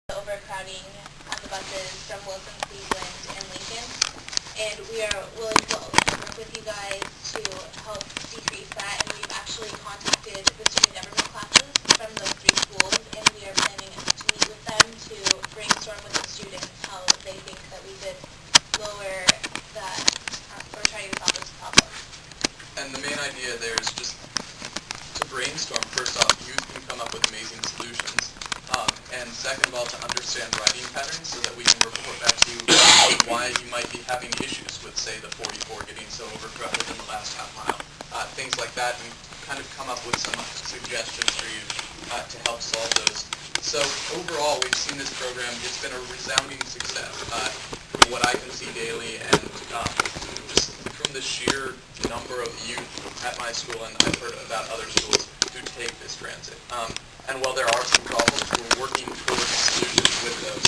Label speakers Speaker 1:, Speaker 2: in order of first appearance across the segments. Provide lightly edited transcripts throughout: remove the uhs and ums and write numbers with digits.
Speaker 1: overcrowding on the buses from Wilson, Cleveland, and Lincoln. And we are willing to work with you guys to help decrease that. And we've actually contacted the student government classes from those three schools, and we are planning to meet with them to brainstorm with the students how they think that we could lower that or try to solve this problem.
Speaker 2: And the main idea there is just to brainstorm. First off, you can come up with amazing solutions. And second of all, to understand riding patterns so that we can report back to you why you might be having issues with, say, the 44 getting so overcrowded in the last half mile. Things like that, and kind of come up with some suggestions for you to help solve those. So overall, we've seen this program. It's been a resounding success from what I can see daily, and just from the sheer number of youth at my school, and I've heard about other schools who take this transit. And while there are some problems, we're working towards solutions with those.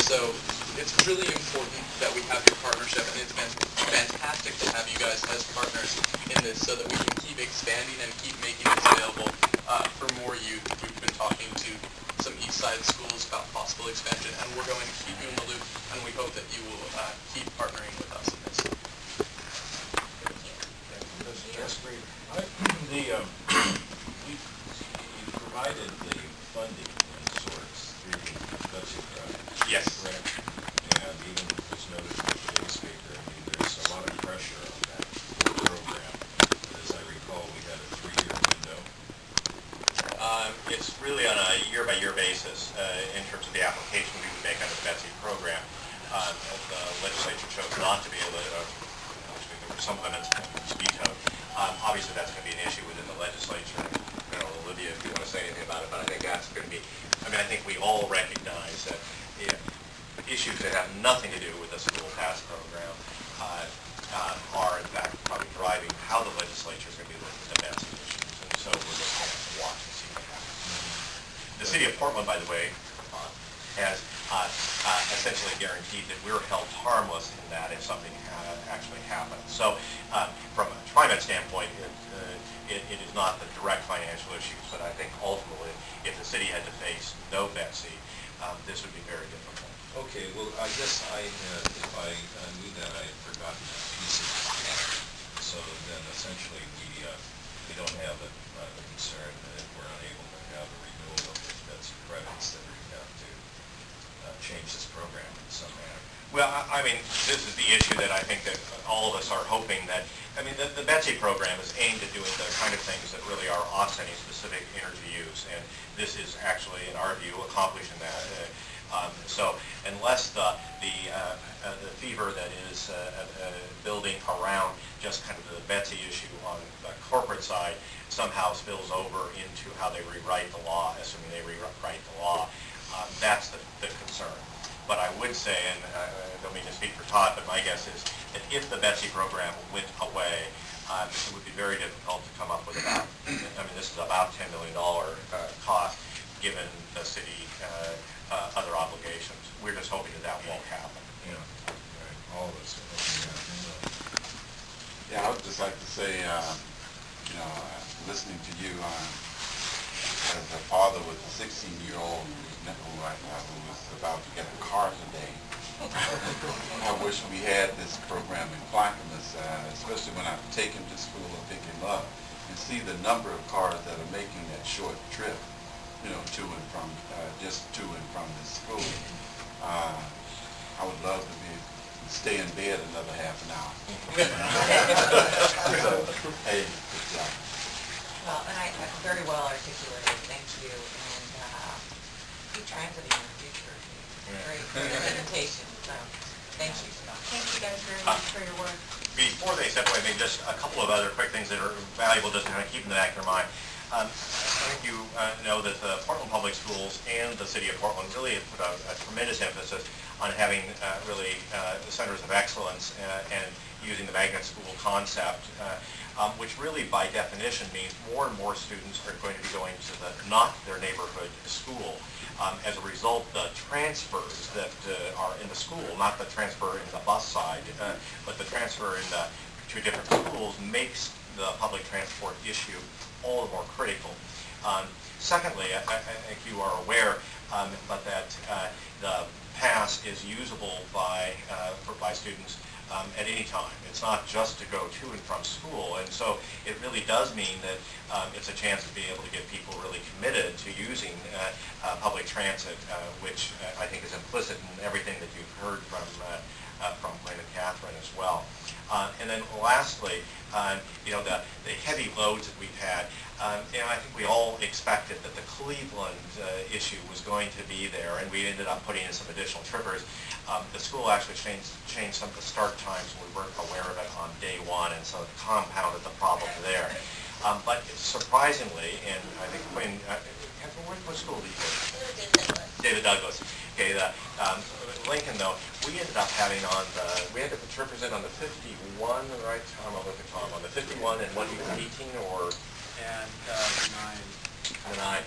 Speaker 2: So it's really important that we have your partnership, and it's been fantastic to have you guys as partners in this so that we can keep expanding and keep making this available for more youth. We've been talking to some East Side schools about possible expansion, and we're going to keep you in the loop, and we hope that you will keep partnering with us in this.
Speaker 3: That's great. We provided the funding in sorts through the budget project.
Speaker 4: Yes.
Speaker 3: Correct. And even as noted in today's paper, I mean, there's a lot of pressure on that program. As I recall, we had a 3-year window.
Speaker 4: It's really on a year-by-year basis in terms of the application we would make under the BETSI program. The legislature chose not to be able to, actually there were some limits vetoed. Obviously that's going to be an issue within the legislature. I don't know, Olivia, if you want to say anything about it, but I think that's going to be, I think we all recognize that issues that have nothing to do with the school pass program are in fact probably driving how the legislature is going to be looking at BETSI issues. And so we're just going to have to watch and see what happens. The city of Portland, by the way, has essentially guaranteed that we're held harmless in that if something actually happens. So from a TriMet standpoint, it is not the direct financial issues, but I think ultimately if the city had to face no BETSI, this would be very difficult.
Speaker 3: Okay, well, I guess if I knew that, I had forgotten that piece of it. So then essentially we don't have the concern that we're unable to have a renewal of those BETSI credits, that we have to change this program in some manner.
Speaker 4: Well, I mean, this is the issue that I think that all of us are hoping that, the BETSI program is aimed at doing the kind of things that really are offsetting specific energy use, and this is actually, in our view, accomplishing that. So unless the fever that is building around just kind of the BETSI issue on the corporate side somehow spills over into how they rewrite the law, assuming they rewrite the law, that's the concern. But I would say, and I don't mean to speak for Todd, but my guess is that if the BETSI program went away, it would be very difficult to come up with about, this is about $10 million cost given the city other obligations. We're just hoping that won't happen.
Speaker 3: Yeah, right. All of us are hoping that.
Speaker 5: Yeah, I would just like to say, listening to you as a father with a 16-year-old who was about to get a car today, I wish we had this program in Clackamas, especially when I take him to school or pick him up, and see the number of cars that are making that short trip, to and from, just to and from the school. I would love to stay in bed another half an hour. So, hey, good job.
Speaker 6: Well, and I very well articulated, thank you, and keep transiting in the future. Great presentation, so thank you.
Speaker 1: Thank you guys very much for your work.
Speaker 4: Before they step away, maybe just a couple of other quick things that are valuable just to kind of keep in the back of your mind. I think you know that the Portland Public Schools and the City of Portland really have put a tremendous emphasis on having really centers of excellence and using the magnet school concept, which really by definition means more and more students are going to be going to not their neighborhood school. As a result, the transfers that are in the school, not the transfer in the bus side, but the transfer in the two different schools makes the public transport issue all the more critical. Secondly, I think you are aware, but that is usable by students at any time. It's not just to go to and from school, and so it really does mean that it's a chance to be able to get people really committed to using public transit, which I think is implicit in everything that you've heard from Glenn and Catherine as well. And then lastly, the heavy loads that we've had. I think we all expected that the Cleveland issue was going to be there, and we ended up putting in some additional trippers. The school actually changed some of the start times, and we weren't aware of it on day one, and so it compounded the problem there. But surprisingly, and I think when, what school did you go to? David Douglas. Okay, Lincoln though, we ended up having we had to put trippers in on the 51, right? Tom, I'll look at Tom, on the 51 and what, 18 or?
Speaker 2: And the 9.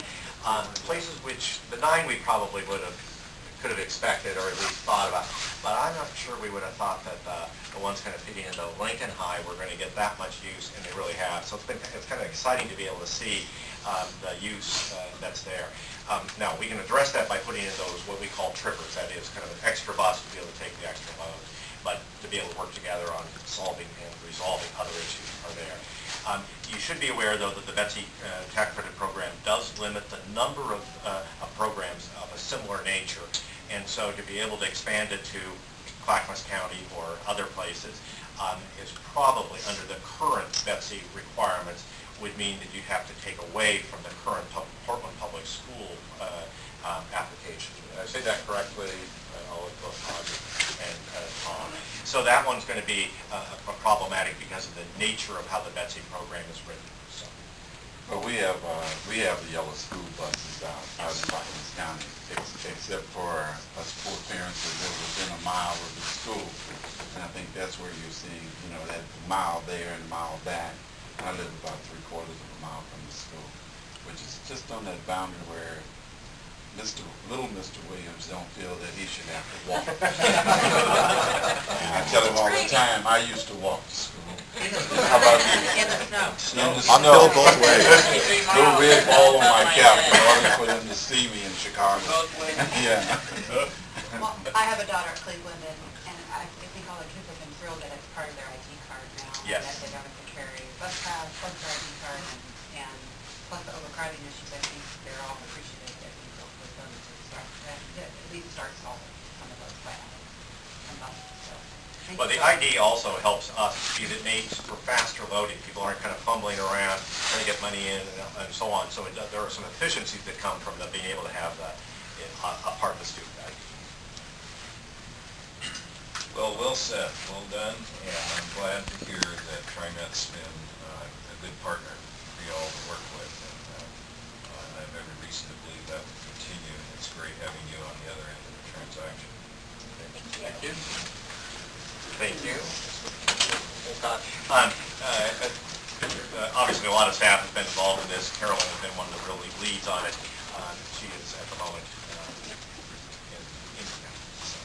Speaker 4: Places which, the 9 we probably could have expected or at least thought about, but I'm not sure we would have thought that the ones kind of feeding into Lincoln High were going to get that much use, and they really have. So it's kind of exciting to be able to see the use that's there. Now, we can address that by putting in those, what we call trippers. That is kind of an extra bus to be able to take the extra load, but to be able to work together on solving and resolving other issues are there. You should be aware, though, that the Betsy Tax Credit Program does limit the number of programs of a similar nature, and so to be able to expand it to Clackamas County or other places is probably, under the current Betsy requirements, would mean that you'd have to take away from the current Portland Public School application. Did I say that correctly? I'll let both Audrey and Tom. So that one's going to be problematic because of the nature of how the Betsy program is written. So.
Speaker 5: Well, we have the yellow school buses out in Clackamas County, except for us poor parents that live within a mile of the school. And I think that's where you're seeing, that mile there and a mile back. I live about 3/4 of a mile from the school, which is just on that boundary where little Mr. Williams don't feel that he should have to walk. I tell him all the time, I used to walk to school. How about you?
Speaker 6: In the snow.
Speaker 5: I know both ways. Little red ball on my cap in order for them to see me in Chicago. Yeah.
Speaker 7: Well, I have a daughter at Cleveland, and I think all the kids have been thrilled that it's part of their ID card now.
Speaker 4: Yes.
Speaker 7: That they don't have to carry bus pass, plus their ID card, and plus the overcrowding issues. I think they're all appreciative that we built with them to start, at least start solving some of those problems.
Speaker 4: Well, the ID also helps us because it makes for faster loading. People aren't kind of fumbling around trying to get money in and so on. So there are some efficiencies that come from being able to have a part of the student ID.
Speaker 3: Well, well said, well done, and I'm glad to hear that TriMet's been a good partner for you all to work with, and I have every reason to believe that will continue. It's great having you on the other end of the transaction.
Speaker 2: Thank you.
Speaker 4: Thank you. Obviously, a lot of staff has been involved in this. Carolyn has been one of the real leads on it. She is, at the moment,